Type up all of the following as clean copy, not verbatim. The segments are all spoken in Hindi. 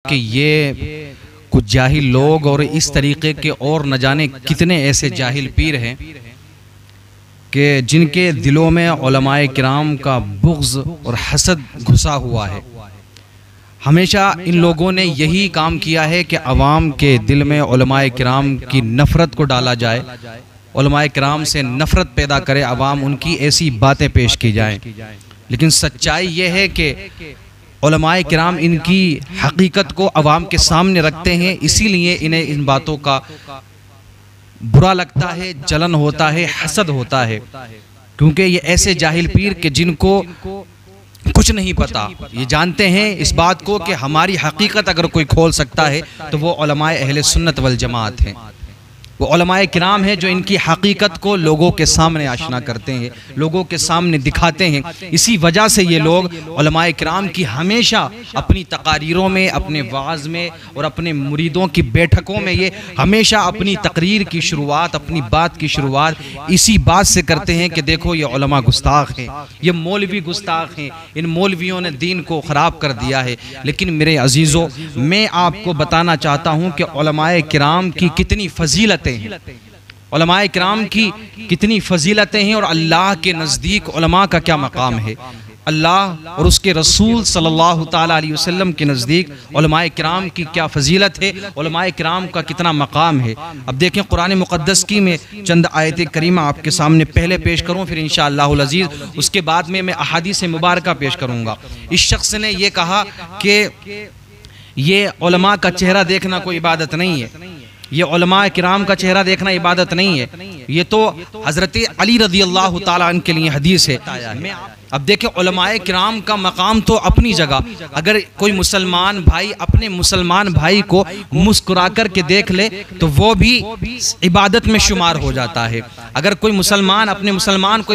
कि ये कुछ जाहिल लोग और इस तरीके के और न जाने कितने ऐसे जाहिल पीर हैं कि जिनके दिलों में उलमाए किराम का बुग़्ज़ और हसद घुसा हुआ है। हमेशा इन लोगों ने यही काम किया है कि अवाम के दिल में उलमाए किराम की नफ़रत को डाला जाए, उलमाए किराम से नफ़रत पैदा करे अवाम, उनकी ऐसी बातें पेश की जाएं। लेकिन सच्चाई ये है कि उलमाए किराम इनकी हकीकत को अवाम के सामने रखते हैं, इसीलिए इन्हें इन बातों का बुरा लगता है, जलन होता है, हसद होता है, क्योंकि ये ऐसे जाहिल पीर के जिनको कुछ नहीं पता, ये जानते हैं इस बात को कि हमारी हकीकत अगर कोई खोल सकता है तो वो उलमाए अहले सुन्नत वल जमात हैं। वो उलमाए किराम हैं जो इनकी हकीकत को लोगों के सामने आशना करते हैं, लोगों के सामने दिखाते हैं। इसी वजह से ये लोग उलमाए किराम की हमेशा अपनी तकारीरों में, अपने वाज़ में और अपने मुरीदों की बैठकों में ये हमेशा अपनी तकरीर की शुरुआत, अपनी बात की शुरुआत इसी बात से करते हैं कि देखो ये उलमा गुस्ताख हैं, ये मौलवी गुस्ताख हैं, इन मौलवियों ने दीन को ख़राब कर दिया है। लेकिन मेरे अजीज़ों, मैं आपको बताना चाहता हूँ कि उलमाए किराम की कितनी फजीलतें, उलमाए किराम की कितनी फजीलतें हैं और अल्लाह के नज़दीक उलमा का क्या मकाम है। अल्लाह और उसके रसूल सल्लल्लाहु ताला अलैहि वसल्लम के नज़दीक उलमाए किराम की क्या फजीलत है, उलमाए किराम का कितना मकाम है। अब देखें कुरान मुक़द्दस की मैं चंद आयत करीमा आपके सामने पहले पेश करूँ, फिर इंशाअल्लाहुल अज़ीज़ उसके बाद में मैं अहादीस मुबारका पेश करूँगा। इस शख्स ने यह कहा कि ये उलमा का चेहरा देखना कोई इबादत नहीं है, ये उलमा किराम का चेहरा देखना इबादत नहीं है, ये तो हज़रत अली रज़ी अल्लाह ताला अन्हु के लिए हदीस है। अब देखें उलमाए किराम का मकाम तो अपनी जगह, अगर कोई मुसलमान भाई अपने मुसलमान भाई को मुस्कुरा कर के देख ले तो वो भी इबादत में शुमार हो जाता है। अगर कोई मुसलमान अपने मुसलमान को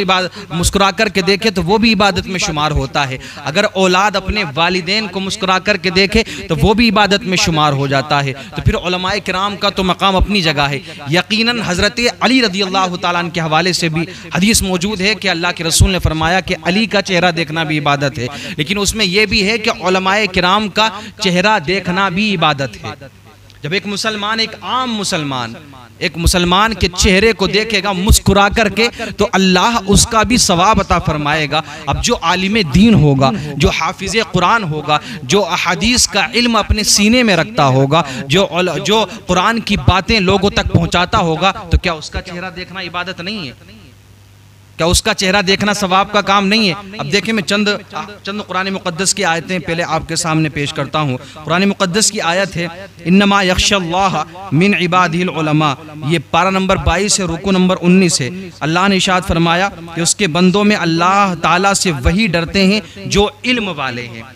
मुस्कुरा कर के देखे तो वो भी इबादत में शुमार होता है। अगर औलाद अपने वालिदैन को मुस्कुरा कर के देखे तो वो भी इबादत में शुमार हो जाता है। तो फिर उलमाए किराम का तो मकाम अपनी जगह है। यकीनन हज़रत अली रज़ी अल्लाह ताला अन्हु के हवाले से भी हदीस मौजूद है कि अल्लाह के रसूल ने फरमाया कि अली का चेहरा देखना भी इबादत है, लेकिन उसमें यह भी है कि उलमाए किराम का चेहरा देखना भी इबादत है। जब एक मुसलमान, एक आम मुसलमान एक मुसलमान के चेहरे को देखेगा मुस्कुरा करके तो अल्लाह उसका भी सवाब अता फरमाएगा। अब जो आलिम दीन होगा, जो हाफिज़ कुरान होगा, जो अहादीस का इल्म अपने सीने में रखता होगा, जो कुरान की बातें लोगों तक पहुंचाता होगा, तो क्या उसका चेहरा देखना इबादत नहीं है? क्या उसका चेहरा देखना सवाब का काम नहीं है? अब देखें मैं चंद कुरान मुक़द्दस की आयतें पहले आपके सामने पेश करता हूँ। कुरान मुक़द्दस की आयत है इन्नमा यख्शल्लाह मिन इबादिहिल उलमा, ये पारा नंबर 22 है, रुकू नंबर 19 है। अल्लाह ने इरशाद फरमाया कि उसके बंदों में अल्लाह ताला से वही डरते हैं जो इल्म वाले हैं।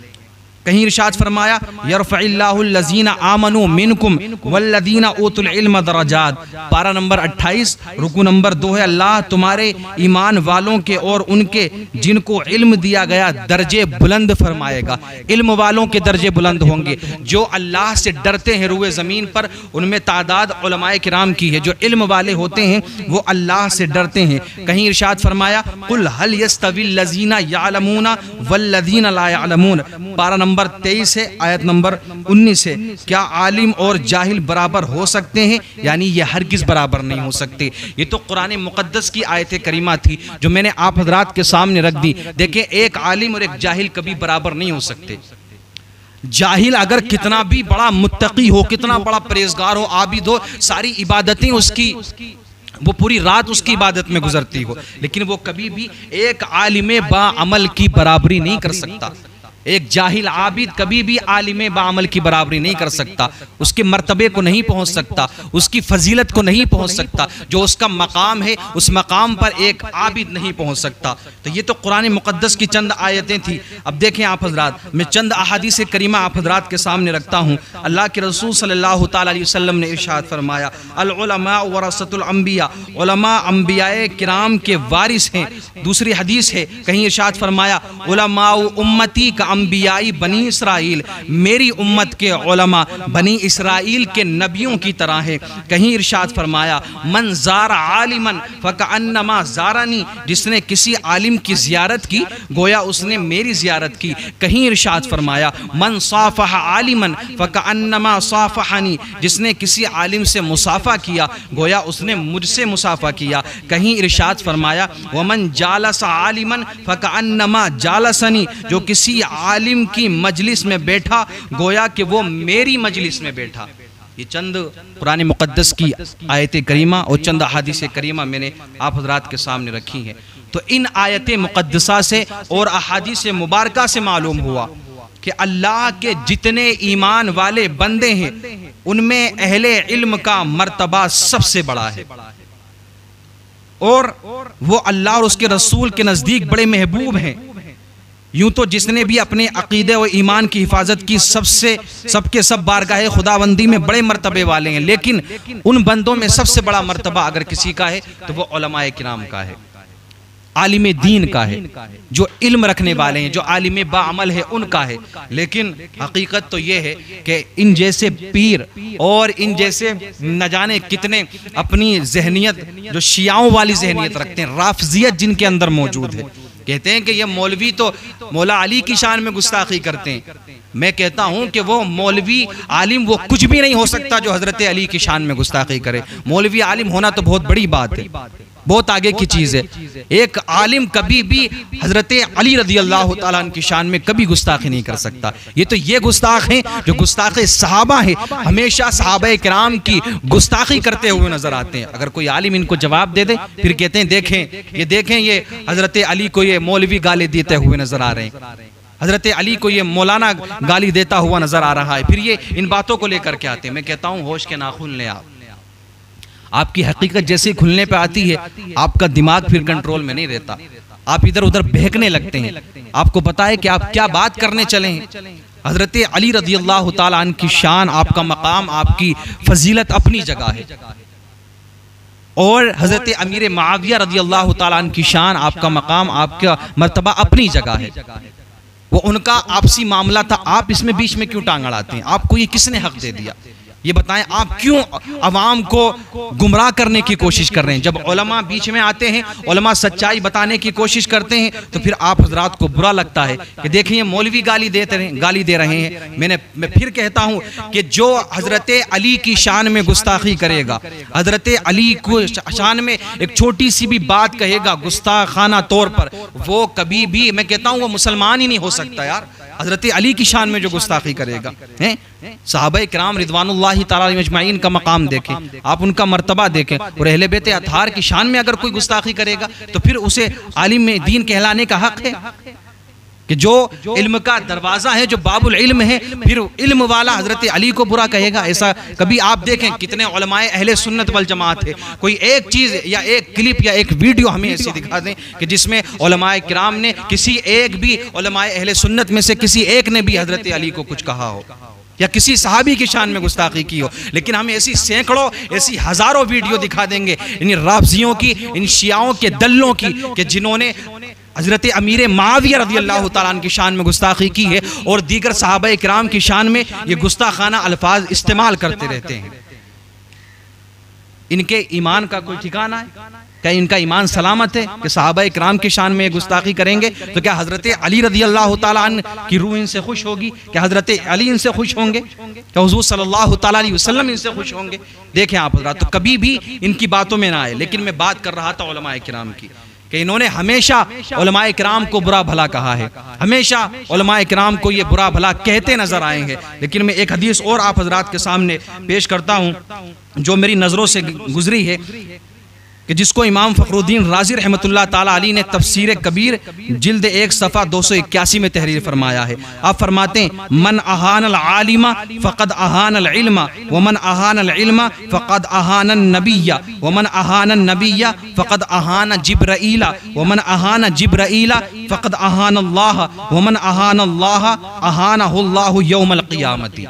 कहीं इरशाद फरमाया यरफ़इल्लाहुल्लज़ीना आमनू मिनकुम वल्लज़ीना ऊतुल इल्म दरजात, पारा नंबर 28 रुकू नंबर 2 है। अल्लाह तुम्हारे ईमान वालों के और उनके जिनको इल्म दिया गया दर्जे बुलंद फरमाएगा। इल्म वालों के दर्जे बुलंद होंगे, जो अल्लाह से डरते हैं रुए ज़मीन पर, उनमें तादाद उलमाए किराम की है। जो इल्म वाले होते हैं वो अल्लाह से डरते हैं। कहीं इरशाद फरमाया कुल हल यस्तविल लज़ीना यअलमूना वल्लज़ीना ला यअलमून, पारा नंबर 23 है, आयत नंबर 19 है। क्या आलिम और जाहिल बराबर हो सकते हैं? यानी ये हरगिज़ बराबर नहीं हो सकते। ये तो कुरान मुक़द्दस की आयत करीमा थी जो मैंने आप हज़रात के सामने रख दी। देखें, एक आलिम और एक जाहिल कभी बराबर नहीं हो सकते। जाहिल अगर कितना भी बड़ा मुत्तकी हो, कितना बड़ा परहेज़गार हो, आबिद हो, सारी इबादतें उसकी, वो पूरी रात उसकी इबादत में गुजरती हो, लेकिन वो कभी भी एक आलिम बाअमल की बराबरी नहीं कर सकता। एक जाहिल आबिद कभी भी आलिम बाअमल की बराबरी नहीं कर सकता, उसके मर्तबे को नहीं पहुंच सकता, उसकी फजीलत को नहीं पहुंच सकता। जो उसका मकाम है उस मकाम पर एक आबिद नहीं पहुंच सकता। तो ये तो कुरान मुक़द्दस की चंद आयतें थी। अब देखें आप हज़रात, मैं चंद अहादीस करीमा आप हज़रात के सामने रखता हूँ। अल्लाह के रसूल सल्लल्लाहु ताला अलैहि वसल्लम ने इरशाद फरमाया अल उलमा वरसतुल अंबिया, उलमा अंबियाए किराम के वारिस हैं। दूसरी हदीस है, कहीं इरशाद फरमाया उलमा उम्मती का अंबियाई बनी इसराइल, मेरी उम्मत के उलमा बनी इसराइल के नबियों की तरह है। कहीं इरशाद फरमाया मन ज़ारा आलिमन फकअन्नमा ज़ारानी, जिसने किसी आलिम की ज़ियारत की गोया उसने मेरी ज़ियारत की। कहीं इरशाद फरमाया मन साफ़ह आलिमन फकअन्नमा साफ़हनी, जिसने किसी आलिम से मुसाफ़ा किया गोया उसने मुझसे मुसाफ़ा किया। कहीं इरशाद फरमाया वमन जालस आलिमन फकअन्नमा जालसनी, जो किसी आलिम की मजलिस में बैठा गोया कि वो मेरी मजलिस में बैठा। ये चंद कुरान मुक़द्दस की आयत करीमा और चंद अहादीस करीमा मैंने आप हज़रात के सामने रखी हैं। तो इन आयत मुक़द्दसा से और अहादीस मुबारका से मालूम हुआ कि अल्लाह के जितने ईमान वाले बंदे हैं उनमें अहले इल्म का मर्तबा सबसे बड़ा है और वो अल्लाह और उसके रसूल के नज़दीक बड़े महबूब हैं। यूं तो जिसने भी अपने अकीदे और ईमान की हिफाजत की सबके सब बारगाह खुदाबंदी में बड़े मर्तबे वाले हैं, लेकिन उन बंदों में सबसे बड़ा मर्तबा अगर किसी का है तो वो उलमाए किराम का है, आलिम दीन का है, जो इल्म रखने वाले हैं, जो आलिम बाअमल है उनका है। लेकिन हकीकत तो ये है कि इन जैसे पीर और इन जैसे न जाने कितने अपनी जहनियत जो शियाओं वाली जहनियत रखते हैं, राफजियत जिनके अंदर मौजूद है, कहते हैं कि ये मौलवी तो मौला अली की शान में गुस्ताखी करते हैं। मैं कहता हूं कि वो मौलवी आलिम वो कुछ भी नहीं हो सकता जो हजरत अली की शान में गुस्ताखी करे। मौलवी आलिम होना तो बहुत बड़ी बात है, बहुत आगे की चीज़ है। एक आलिम कभी भी हजरत अली रज़ी अल्लाह तआला अन्हु की शान में कभी गुस्ताखी नहीं कर सकता। ये गुस्ताख हैं जो गुस्ताख सहाबा है, हमेशा सहाबा किराम की गुस्ताखी करते हुए नजर आते हैं। अगर कोई आलिम इनको जवाब दे दे फिर कहते हैं देखें ये हजरत अली को ये मौलवी गाली देते हुए नजर आ रहे हैं, हजरत अली को ये मौलाना गाली देता हुआ नजर आ रहा है, फिर ये इन बातों को लेकर के आते हैं। मैं कहता हूँ होश के नाखून ले आपकी हकीकत जैसे खुलने पे आती है आपका दिमाग फिर कंट्रोल में नहीं रहता, आप इधर उधर बहकने लगते हैं। आपको पता है कि आप क्या बात करने चले हैं। हजरत अली रज़ी अल्लाह तआला अन्हु की शान, आपका मकाम, आपकी फजीलत अपनी जगह है और हजरत अमीर मुआविया रज़ी अल्लाह तआला अन्हु की शान, आपका मकाम, आपका मर्तबा अपनी जगह है। वो उनका आपसी मामला था, आप इसमें बीच में क्यों टांग अड़ाते हैं? आपको ये किसने हक दे दिया? ये बताएं, आप क्यों अवाम को गुमराह करने की कोशिश कर रहे हैं? जब उलमा बीच में आते हैं, उलमा सच्चाई बताने की कोशिश करते हैं तो फिर आप हजरात को बुरा लगता है कि देखिए मौलवी गाली दे रहे हैं। मैं फिर कहता हूं कि जो हजरत अली की शान में गुस्ताखी करेगा, हजरत अली को शान में एक छोटी सी भी बात कहेगा गुस्ताखाना तौर पर, वो कभी भी, मैं कहता हूं वो मुसलमान ही नहीं हो सकता यार। हजरत अली की शान में जो गुस्ताखी करेगा, सहाबा किराम रिदवानुल्लाहि ताला अलैहिम अजमाइन का मकाम देखें, आप उनका मर्तबा देखें, और अहले बैत अतहार की शान में अगर कोई गुस्ताखी करेगा तो फिर उसे आलिम दीन कहलाने का हक है कि जो इल्म का दरवाज़ा है, जो बाबुल इल्म है, फिर इल्म वाला हजरत अली को बुरा कहेगा? ऐसा कभी आप देखें कितने उलमाए अहले सुन्नत वल जमात है, कोई एक चीज़ या एक क्लिप या एक वीडियो हमें ऐसी दिखा दें कि जिसमें उलमाए किराम ने, किसी एक भी उलमाए अहले सुन्नत में से किसी एक ने भी हजरत अली को कुछ कहा हो या किसी सहाबी की शान में गुस्ताखी की हो। लेकिन हम ऐसी सैकड़ों, ऐसी हजारों वीडियो दिखा देंगे इन राफजियों की, इन शियाओं के दल्लों की, कि जिन्होंने हजरत अमीर मुआविया रज़ी अल्लाह तआला अन्हु की शान में गुस्ताखी की है और दीगर सहाबा किराम की शान में ये गुस्ताखाना अल्फाज इस्तेमाल करते रहते हैं। इनके ईमान का कोई ठिकाना है? क्या इनका ईमान सलामत है कि सहाबा किराम की शान में गुस्ताखी करेंगे तो क्या हजरत अली रज़ी अल्लाह तआला अन्हु की रूह इनसे खुश होगी? क्या हजरत अली इनसे खुश होंगे? क्या हुजूर सल्लल्लाहु तआला अलैहि वसल्लम इनसे खुश होंगे? देखें आप हजरात, तो कभी भी इनकी बातों में ना आए। लेकिन मैं बात कर रहा था उलमाए किराम की कि इन्होंने हमेशा उलमाए किराम को बुरा भला कहा है, हमेशा उलमाए किराम को ये बुरा भला कहते नजर आए हैं। लेकिन मैं एक हदीस और आप हजरात के सामने पेश करता हूँ जो मेरी नज़रों से गुजरी है कि जिसको इमाम फ़खरुद्दीन राज़ी रहमतुल्लाह ताला अलैह ने तफसीर कबीर जिल्द 1 सफ़ा 281 में तहरीर फरमाया है। आप फरमाते हैं मन अहानल आलिमा फ़क़द अहानल इल्मा व मन अहानल इल्मा फ़क़द अहानन नबिय्या व मन अहानन नबिय्या फ़क़द अहान जिब्राईला व मन अहान जिब्राईला फ़क़द अहानल्लाह व मन अहानल्लाह अहानहुल्लाहु यौमल क़ियामती।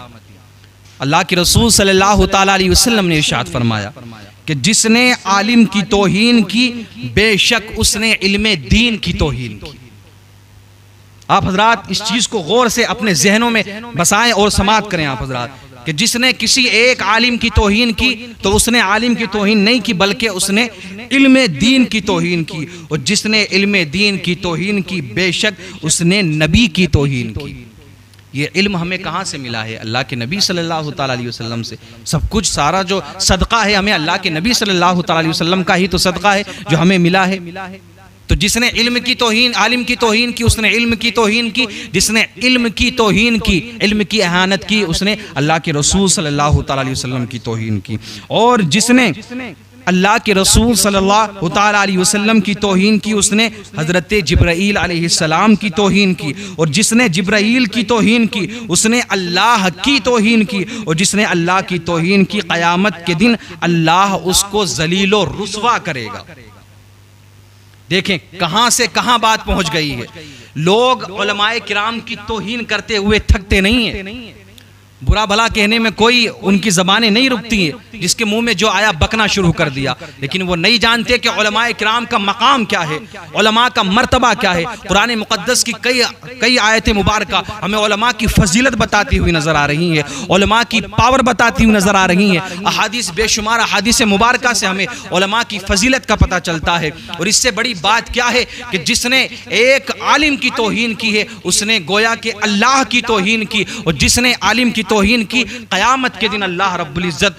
अल्लाह के रसूल सल्लल्लाहु ताला अलैहि वसल्लम ने इरशाद फरमाया कि जिसने आलिम की तौहीन की बेशक उसने इल्मे दीन की तौहीन की। आप हजरात इस चीज़ को गौर से अपने जहनों में बसाएं और समात करें आप हजरात, कि जिसने किसी एक आलिम की तौहीन की तो उसने आलिम की तौहीन नहीं की, बल्कि उसने इल्म दीन की तौहीन की, और जिसने इल्म दीन की तौहीन की बेशक उसने नबी की तौहीन की। ये इल्म हमें कहाँ से मिला है? अल्लाह के नबी सल्लल्लाहु ताला अलैहि वसल्लम से। सब कुछ सारा जो सदका है हमें अल्लाह के नबी सल्लल्लाहु ताला अलैहि वसल्लम का ही तो सदका है जो हमें मिला है। तो जिसने इल्म की तौहीन, आलिम की तौहीन की, उसने इल्म की तौहीन की। जिसने इल्म की तौहीन की, इल्म की एहानत की, उसने अल्लाह के रसूल सल्लल्लाहु ताला अलैहि वसल्लम की तौहीन की। और जिसने अल्लाह के रसूल सल्लल्लाहु ताला अलैहि वसल्लम की तौहीन की, उसने हज़रत जिब्राईल अलैहिस्सलाम की तौहीन की। और जिसने जिब्राईल की तौहीन की उसने अल्लाह की तौहीन की। और जिसने अल्लाह की तौहीन की, क़यामत के दिन अल्लाह उसको ज़लील और रुस्वा करेगा। देखें कहां से कहां बात पहुंच गई है। लोग उलमाए किराम की तौहीन करते हुए थकते नहीं है, बुरा भला कहने में कोई उनकी ज़बानें नहीं रुकती हैं, जिसके मुंह में जो आया बकना शुरू कर दिया। लेकिन वो नहीं जानते कि उलमाए किराम का मकाम क्या है, उलमा का मर्तबा क्या है। कुरान मुक़द्दस की कई आयतें मुबारका हमें उलमा की फजीलत बताती हुई नज़र आ रही है, उलमा की पावर बताती हुई नज़र आ रही है। अहादीस बेशुमार अहादीस मुबारका से हमें उलमा की फजीलत का पता चलता है। और इससे बड़ी बात क्या है कि जिसने एक आलिम की तौहीन की है उसने गोया कि अल्लाह की तौहीन की। और जिसने आलिम की तौहीन की, क़यामत के दिन अल्लाह रब्बुल इज़्ज़त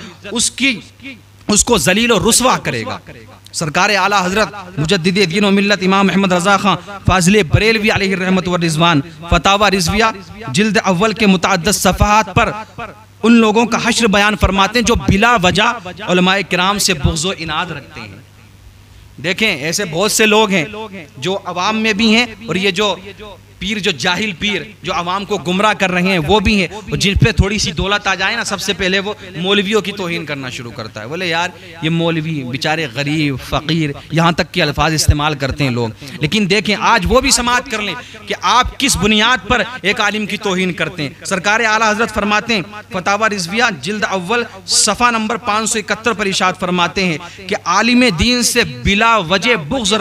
उसको ज़लील और रुस्वा करेगा। सरकार आला हज़रत मुजद्दिद दीन व मिल्लत इमाम अहमद रज़ा खां फाज़िल बरेलवी अलैहि रहमत व रिज़वान फतावा रिज़विया जिल्द अव्वल के मुतअद्दिद सफ़हात पर उन लोगों का हश्र बयान फरमाते हैं जो बिला वजह उलमाए किराम से बुग़्ज़ व इनाद रखते हैं। देखें ऐसे बहुत से लोग हैं जो अवाम में भी हैं, और ये जो पीर, जो जाहिल पीर जो अवाम को गुमराह कर रहे हैं वो भी हैं। और जिन पे थोड़ी सी दौलत आ जाए ना, सबसे पहले वो मौलवियों की तौहीन करना शुरू करता है। बोले यार ये मौलवी बेचारे गरीब फ़कीर, यहाँ तक के अल्फाज इस्तेमाल करते हैं लोग। लेकिन देखें आज वो भी समाअत कर लें कि आप किस बुनियाद पर एक आलिम की तौहीन करते हैं। सरकार आला हज़रत फरमाते हैं, फतावा रिज़विया जिल्द अव्वल सफ़ा नंबर 571 पर इरशाद फरमाते हैं कि आलिम दीन से बिला वजह बुग़्ज़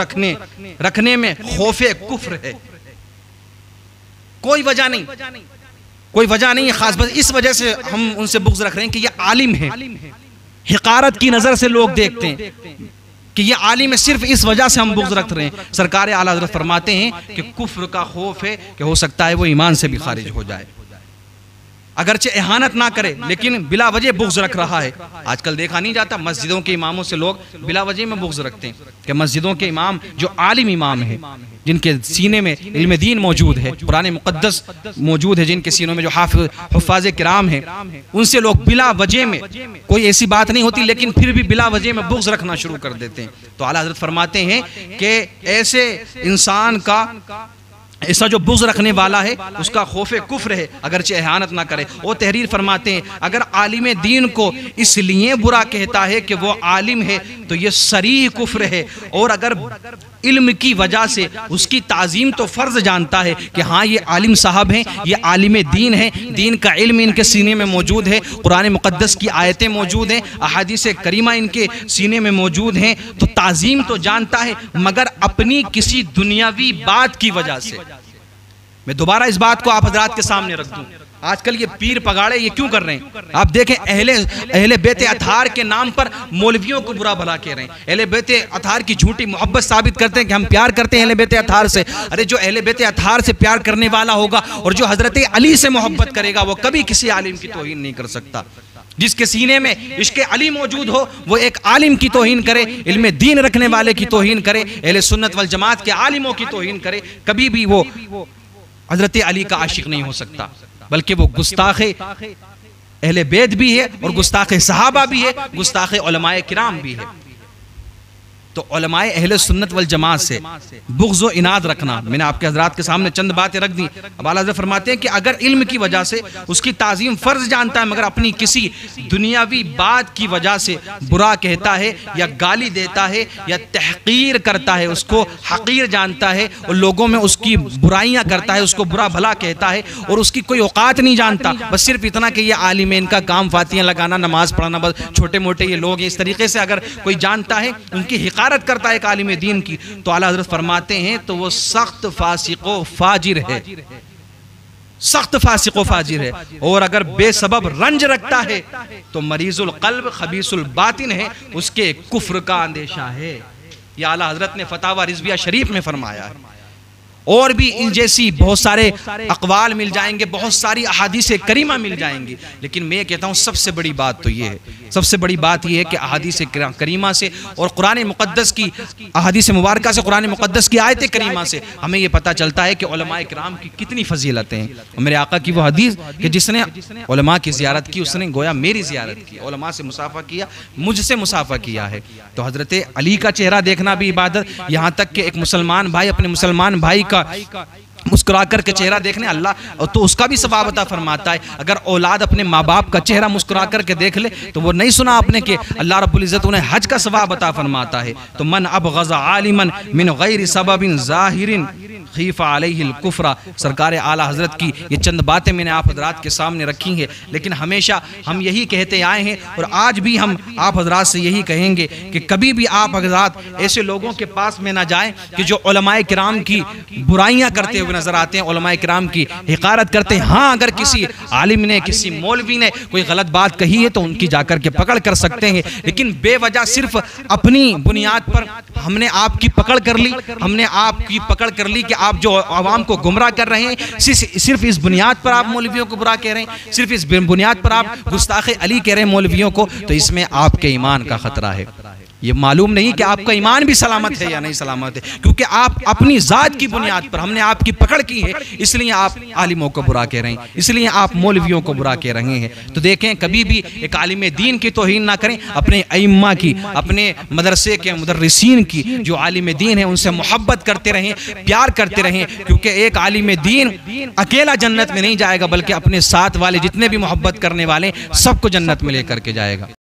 रखने में खौफ़े कुफ्र है। कोई वजह नहीं, कोई वजह नहीं है खास, बस इस वजह से हम उनसे बुग़्ज़ रख रहे हैं कि ये आलिम है। हिकारत की नज़र से लोग देखते हैं कि ये आलिम है, सिर्फ इस वजह से हम बुग़्ज़ रख रहे हैं। सरकार आला हज़रत फरमाते हैं कि कुफ्र का खौफ है कि हो सकता है वो ईमान से भी खारिज हो जाए, अगरचे एहानत ना करे लेकिन बिला वजह बुग़्ज़ रख रहा है। आजकल देखा नहीं जाता मस्जिदों के इमामों से लोग बिला वजह में बुग़्ज़ रखते हैं कि मस्जिदों के इमाम जो आलिम इमाम है, जिनके सीने में इल्म दीन मौजूद है, कुरान मुक़द्दस मौजूद है, जिनके सीनों में जो हुफ़ाज़े किराम हैं, उनसे लोग बिला वजह में, कोई ऐसी बात नहीं होती लेकिन फिर भी बिला वजह में बुग़्ज़ रखना शुरू कर देते हैं। तो आला हज़रत फरमाते हैं कि ऐसे इंसान का, ऐसा जो बुग़्ज़ रखने वाला है उसका खौफ़े कुफ्र है, अगरचे एहानत ना करे। वो तहरीर फरमाते हैं अगर आलिम दीन को इसलिए बुरा कहता है कि वो आलिम है तो ये सरीह कुफ्र है। और अगर इल्म की वजह से उसकी ताज़ीम तो फ़र्ज़ जानता है कि हाँ ये आलिम साहब हैं, ये आलिम दीन है, दीन का इल्म इनके सीने में मौजूद है, कुरान मुक़द्दस की आयतें मौजूद हैं, अहादीस करीमा इनके सीने में मौजूद हैं, तो ताज़ीम तो जानता है, मगर अपनी किसी दुनियावी बात की वजह से। मैं दोबारा इस बात को आप हज़रात के सामने रख दूं, आजकल ये पीर पगाड़े ये क्यों कर रहे हैं? आप देखें अहले बेत अतहार के नाम पर मौलवियों को बुरा भला कह रहे हैं, अहले बेत अतहार की झूठी मोहब्बत साबित करते हैं कि हम प्यार करते हैं अहले बेत अतहार से। अरे जो अहले बेत अतहार से प्यार करने वाला होगा और जो हज़रत अली से मोहब्बत करेगा वो कभी किसी आलिम की तौहीन नहीं कर सकता। जिसके सीने में इश्क़ अली मौजूद हो वो एक आलिम की तौहीन करे, इल्म दीन रखने वाले की तौहीन करे, अहले सुन्नत वल जमात के आलिमों की तौहीन करे, कभी भी वो हज़रत अली का आशिक नहीं हो सकता, बल्कि वो गुस्ताखे अहले बैत भी है और गुस्ताखे सहाबा भी है, गुस्ताखे उलमाए किराम भी है। तो उलमाए अहले सुन्नत वल जमात से बुग़्ज़ व इनाद रखना, मैंने आपके हज़रात के सामने चंद बातें रख दी। अब आला हज़रत फरमाते हैं कि अगर इल्म की वजह से उसकी ताज़ीम फ़र्ज़ जानता है मगर अपनी किसी दुनियावी बात की वजह से बुरा कहता है या गाली देता है या तहक़ीर करता है, उसको हक़ीर जानता है और लोगों में उसकी बुराइयाँ करता है, उसको बुरा भला कहता है और उसकी कोई औकात नहीं जानता, बस सिर्फ इतना कि ये आलिम है, इनका काम फातियाँ लगाना, नमाज़ पढ़ना, बस छोटे मोटे ये लोग हैं, इस तरीके से अगर कोई जानता है, उनकी हिकारत हिकारत करता है एक आलिम दीन की, तो आला हज़रत फरमाते हैं तो वो सख्त फासिको फाजिर है, सख्त फासिको फाजिर है। और अगर बेसबब रंज रखता है तो मरीजुल कल्ब खबीसुल बातिन है, उसके कुफ्र का अंदेशा है। ये आला हज़रत ने फतावा रिज़विया शरीफ में फरमाया है। और भी इन जैसी बहुत सारे अक़वाल मिल जाएंगे, बहुत सारी अहादीस करीमा मिल जाएंगी, लेकिन मैं कहता हूँ सबसे बड़ी बात तो ये है, सबसे बड़ी बात ये है कि अहादीस करीमा से और कुरान मुक़द्दस की अहादीस मुबारका से, कुरान मुक़द्दस की आयत करीमा से हमें ये पता चलता है कि उलमाए किराम की कितनी फजीलतें हैं। और मेरे आका की वो हदीस कि जिसने उलमा की ज़ियारत की उसने गोया मेरी ज़ियारत की, उलमा से मुसाफ़ा किया, मुझसे मुसाफ़ा किया है। तो हज़रत अली का चेहरा देखना भी इबादत, यहाँ तक कि एक मुसलमान भाई अपने मुसलमान भाई का मुस्कुरा कर के चेहरा देखने अल्लाह तो उसका भी सवाब अता फरमाता है। अगर औलाद अपने माँ बाप का चेहरा मुस्कुरा कर के देख ले तो वो नहीं सुना आपने कि अल्लाह रब्बुल इज़्ज़त उन्हें हज का सवाब अता फरमाता है। तो मन अब गज़ा आलिमन मिन गैर सबबिन ज़ाहिरिन खीफ़ा अलैहिल कुफ्रा, सरकार आला हज़रत की ये चंद बातें मैंने आप हज़रात के सामने रखी हैं, लेकिन हमेशा हम यही कहते आए हैं और आज भी हम आप हज़रात से यही कहेंगे कि कभी भी आप हज़रात ऐसे लोगों के पास में ना जाएं कि जो उलमाए किराम की बुराइयां करते हुए नजर आते हैं, उलमाए किराम की हिकारत करते हैं। हाँ, अगर किसी आलिम ने, किसी मौलवी ने कोई गलत बात कही है तो उनकी जाकर के पकड़ कर सकते हैं, लेकिन बेवजह सिर्फ अपनी बुनियाद पर हमने आपकी पकड़ कर ली, हमने आपकी पकड़ कर ली कि आप जो आवाम को गुमराह कर रहे हैं, सिर्फ इस बुनियाद पर आप मौलवियों को बुरा कह रहे हैं, सिर्फ इस बुनियाद पर आप गुस्ताखे अली कह रहे हैं मौलवियों को, तो इसमें आपके ईमान का खतरा है। ये मालूम नहीं कि आपका ईमान भी सलामत है या नहीं सलामत है, क्योंकि आप अपनी ज़ात की बुनियाद पर हमने आपकी पकड़ की है, इसलिए आप आलिमों को बुरा कह रहे हैं, इसलिए आप मौलवियों को बुरा कह रहे हैं। तो देखें, कभी भी एक आलिम दीन की तौहीन ना करें, अपने अइम्मा की, अपने मदरसे के मुदर्रिसीन की जो आलिम दीन है उनसे मोहब्बत करते रहें, प्यार करते रहें, क्योंकि एक आलिम दीन अकेला जन्नत में नहीं जाएगा, बल्कि अपने साथ वाले जितने भी मोहब्बत करने वाले सबको जन्नत में लेकर के जाएगा।